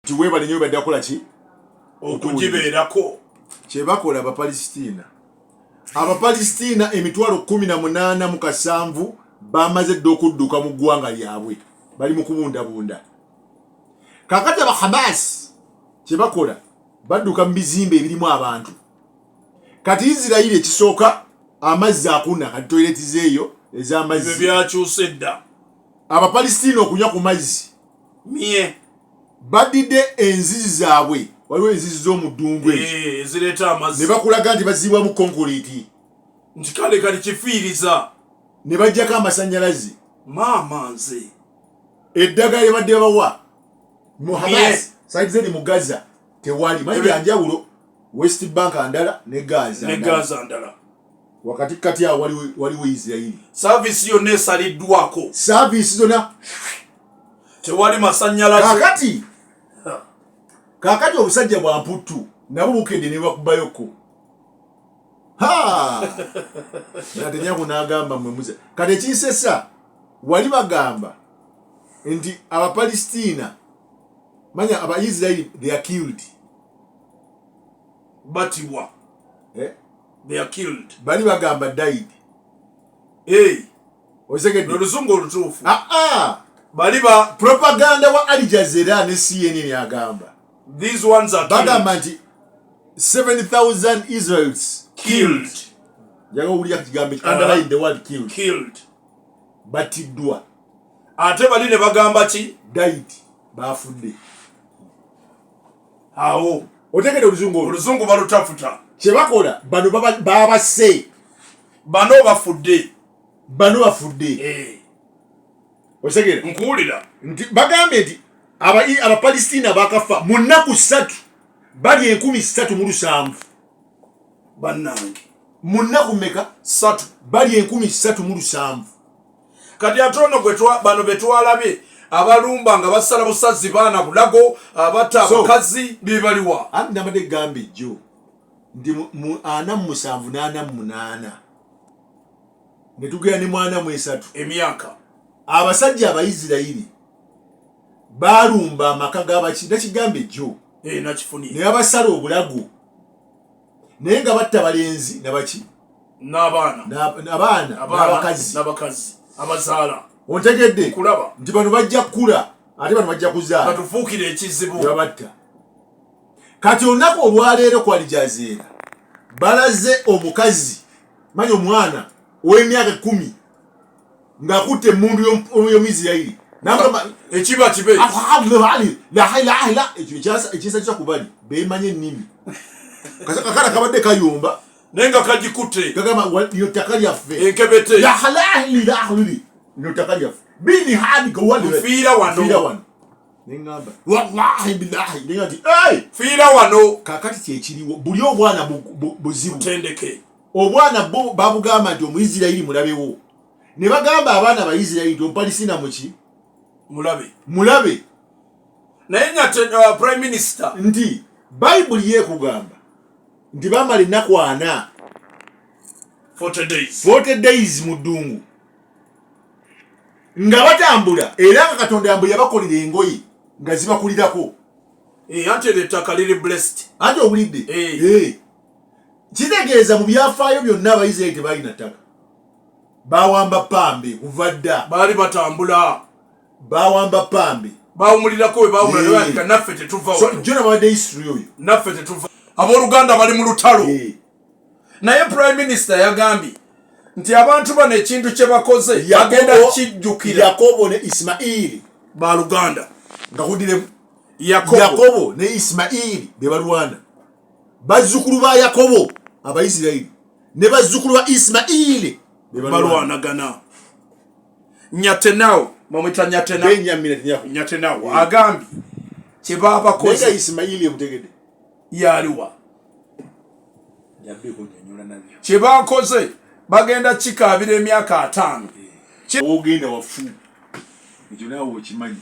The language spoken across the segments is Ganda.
Tuweba ne nyoba dakola ki okujibeerako kyebakola Abapalestina. Abapalestina emitwalo 18 mu kasanvu bamaze dde okudduka mu ggwanga lyabwe, bali mu kubundabunda. Kakati aba Hamas kyebakola badduka mu bizimbe ebirimu abantu. Kati Isirayiri ekisooka amazzi akuna kati toileti zeeyo ez'amazzi byakyuse dda. Abapalestina okunywa ku mazzi badidde enzizi zaabwe, waliwo enzizi z'omuddungu ezireeta amazzi ne bakulaga nti bazibwamu konkoliti nti kale kali kifiiriza ne bajjako amasannyalaze. Maama nze eddagala libadde bawa mu Hamas saidi zedi mu Gaza tewali manyi byanjawulo. West Bank andala ne Gaza andala wakati kati awo waliwo Isirayiri. Service yonna esaliddwako, service zonna tewali masannyalaze. Kakati obusajja bwa mputtu nabo bukedde ne bakubayoko. Natenyaku n'agamba mwe muze. Kati ekinsesa wali bagamba nti Abapalestina manya Abaisirayiri they are killed. Batibwa. They are killed. Bali bagamba died. Osegedde oluzungu olutuufu. Bali ba propaganda wa Al Jazeera ne CNN agamba. These ones are bagamba nti 7,000 Israelis killed. Jago uliya kigambe underline the word killed. Batiddwa. Ate bali ne bagamba ki died bafudde. Awo otegedde oluzungu balutafuta. Kyebakola bano babase bano bafudde. Osegera nkuwulira nti bagambe nti Abapalestina bakafa mu nnaku 3 bali 1,307. Bannange mu nnaku mmeka 3 bali 1,307. Kati atono bano betwalabye abalumba nga basala busazi baana bulago abata abakazi bibaliwa. Andi nabadde gambe jjo ndi mu 47 48 ne tugera ne mwana mu 3 emyaka. Abasajja Abaisirayiri balumba amaka g'abaki nakigambe jjo nakifuni ne abasala obulago naye nga batta balenzi nabaki n'abaana n'abakazi abazaala. Ontegedde kulaba nti bano bajja kukula ate bano bajja kuzaala batufuukire ekizibu babatta. Kati olunaku olwaleero ku Al Jazeera balaze omukazi manyi omwana ow'emyaka 10 ng'akutte emmundu y'Omuyisirayiri ekiba kibe ekisa kya kubali beemanye ennimi kakala kabadde kayomba naye nga kagikutte kagamba lino ttaka lyaffe enkebete lino ttaka lyaffe bini hanika fiira wano neŋŋamba wallahi billahi nenga nti fiira wano. Kakati kyekiriwo buli obwana buzibu tendeke obwana babugamba nti Omuyisirayiri mulabewo ne bagamba abaana Abaisirayiri nti Omupalestina muki mulabe. Naye nyate Prime Minister nti Bayibuli yeekugamba nti bamala ennaku 4 40 days mu ddungu nga batambula era nga Katonda yambu yabakolera engoye nga zibakulirako. Anti ettaka liri blessed. Anti owulidde kitegeeza mu byafaayo byonna Abaisirayiri tebalina ttaka. Bawamba pambe kuva dda baali batambula bawamba pambe bawumulirako we bawumulira naffe tetuva jona babadde history oyo naffe tetuva. Abooluganda bali mu lutalo. Naye Prime Minister yagambye nti abantu bano ekintu kye bakoze bagenda kijjukira. Yakobo ne Ismaili baluganda nga kudiremu Yakobo ne Ismaili be balwana bazzukulu ba Yakobo Abaisirayiri ne bazzukulu ba Ismaili balwanagana. Nyatenawo mamwita Nyatenawo agambye kye babakoze. Nega Ismaili omutegedde yaliwa kye bakoze bagenda kikaabira emyaka 5. Ogenda wafu ekyo naawe okimanyi.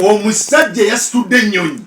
Omusajja yasitudde ennyonyi